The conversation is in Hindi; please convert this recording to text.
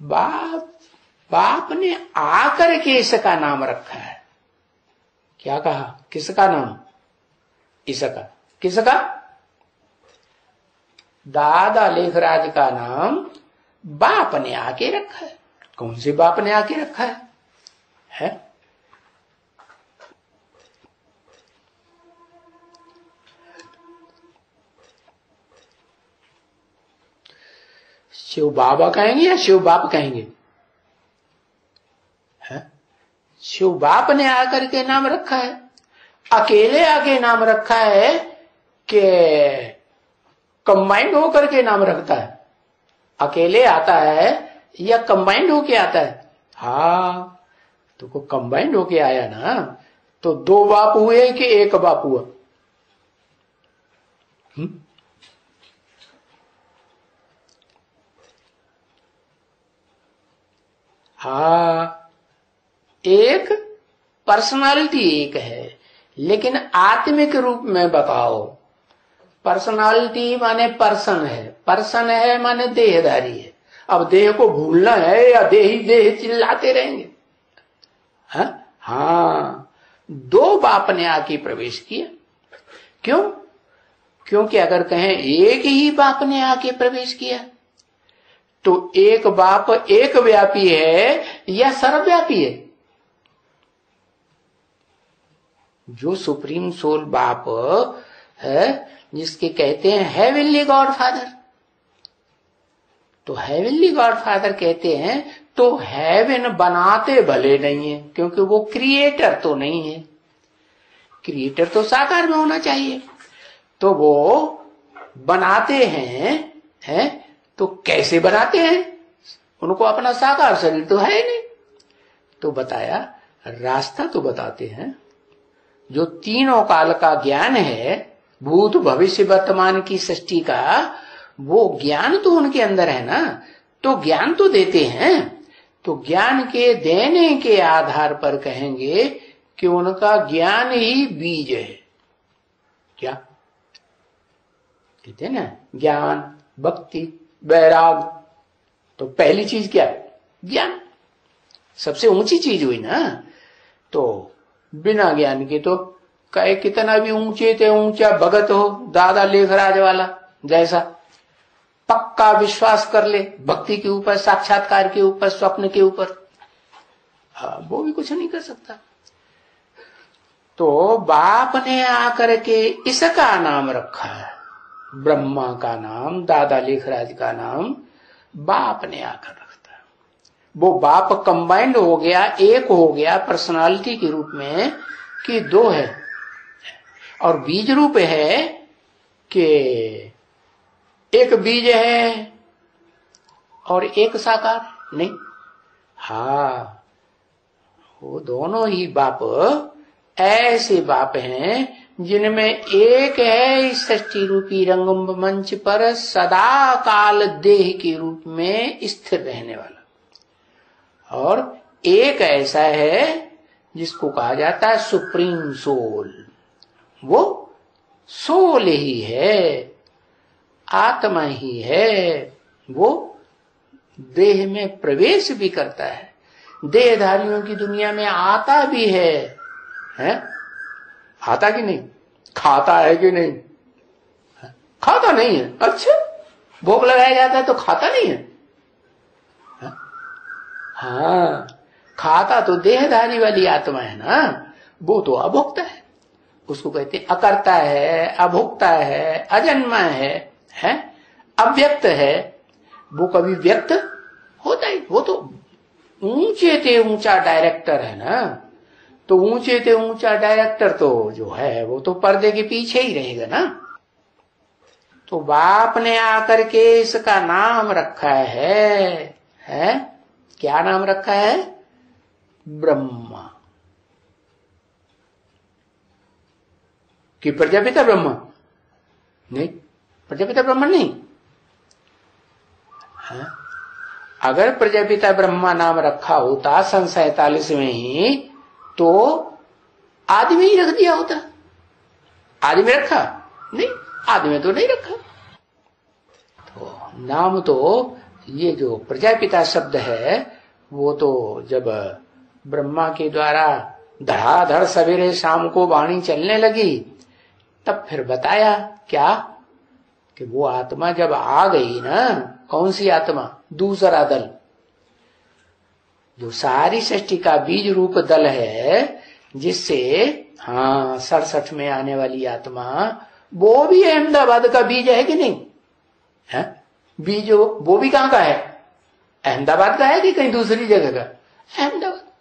बाप बाप ने आकर के इसका नाम रखा है। क्या कहा? किसका नाम? इसका। किसका? दादा लेखराज का नाम बाप ने आके रखा है। कौन से बाप ने आके रखा है? शिव बाबा कहेंगे या शिव बाप कहेंगे? शिव बाप ने आकर के नाम रखा है। अकेले आके नाम रखा है कि कंबाइंड होकर के नाम रखता है? अकेले आता है या कंबाइंड होके आता है? हाँ, तो को कंबाइंड होके आया ना, तो दो बाप हुए कि एक बाप हुआ? हाँ, एक पर्सनालिटी एक है, लेकिन आत्मिक रूप में बताओ। पर्सनालिटी माने पर्सन है, पर्सन है माने देहधारी है। अब देह को भूलना है या देह चिल्लाते रहेंगे? हाँ, दो बाप ने आके प्रवेश किया। क्यों? क्योंकि अगर कहें एक ही बाप ने आके प्रवेश किया तो एक बाप एक व्यापी है या सर्वव्यापी है? जो सुप्रीम सोल बाप है, जिसके कहते हैं हेवनली गॉड फादर, तो हेवनली गॉड फादर कहते हैं तो हेवन बनाते भले नहीं है, क्योंकि वो क्रिएटर तो नहीं है। क्रिएटर तो साकार में होना चाहिए, तो वो बनाते हैं तो कैसे बनाते हैं? उनको अपना साकार शरीर तो है नहीं। तो बताया, रास्ता तो बताते हैं। जो तीनों काल का ज्ञान है, भूत भविष्य वर्तमान की सृष्टि का, वो ज्ञान तो उनके अंदर है ना, तो ज्ञान तो देते हैं। तो ज्ञान के देने के आधार पर कहेंगे कि उनका ज्ञान ही बीज है। क्या कहते हैं ना? ज्ञान, भक्ति, वैराग। तो पहली चीज क्या है? ज्ञान। सबसे ऊंची चीज हुई ना। तो बिना ज्ञान के तो कहे कितना भी ऊंचे थे ऊंचा भगत हो, दादा लेखराज वाला जैसा, पक्का विश्वास कर ले भक्ति के ऊपर, साक्षात्कार के ऊपर, स्वप्न के ऊपर, वो भी कुछ नहीं कर सकता। तो बाप ने आकर के इसका नाम रखा है, ब्रह्मा का नाम, दादा लेखराज का नाम बाप ने आकर रखता है। वो बाप कंबाइंड हो गया, एक हो गया पर्सनालिटी के रूप में कि दो है, और बीज रूप है कि एक बीज है और एक साकार नहीं। हाँ, वो दोनों ही बाप ऐसे बाप हैं जिनमें एक है इस सृष्टि रूपी रंगमंच पर सदा काल देह के रूप में स्थिर रहने वाला, और एक ऐसा है जिसको कहा जाता है सुप्रीम सोल। वो सोल ही है, आत्मा ही है। वो देह में प्रवेश भी करता है, देहधारियों की दुनिया में आता भी है? आता कि नहीं? खाता है कि नहीं? खाता नहीं है। अच्छा, भोग लगाया जाता है तो खाता नहीं है? हाँ, खाता तो देहधारी वाली आत्मा है ना, वो तो अभोक्ता है। उसको कहते हैं अकर्ता है, अभोक्ता है, अजन्मा है, अव्यक्त है। वो कभी व्यक्त होता ही, वो तो ऊंचे ते ऊंचा डायरेक्टर है ना। तो ऊंचे ते ऊंचा डायरेक्टर तो जो है वो तो पर्दे के पीछे ही रहेगा ना। तो बाप ने आकर के इसका नाम रखा है क्या नाम रखा है? ब्रह्मा। कि प्रजापिता ब्रह्मा नहीं, प्रजापिता ब्रह्मा नहीं है। अगर प्रजापिता ब्रह्मा नाम रखा होता सन 47 में ही, तो आदमी ही रख दिया होता। आदमी रखा नहीं, आदमी तो नहीं रखा। तो नाम तो ये जो प्रजापिता शब्द है वो तो जब ब्रह्मा के द्वारा धड़ाधड़ सवेरे शाम को वाणी चलने लगी तब फिर बताया क्या कि वो आत्मा जब आ गई ना, कौन सी आत्मा? दूसरा दल, जो सारी सृष्टि का बीज रूप दल है, जिससे 67 में आने वाली आत्मा, वो भी अहमदाबाद का बीज है कि नहीं है? बीज वो भी कहां का है? अहमदाबाद का है कि कहीं दूसरी जगह का? अहमदाबाद।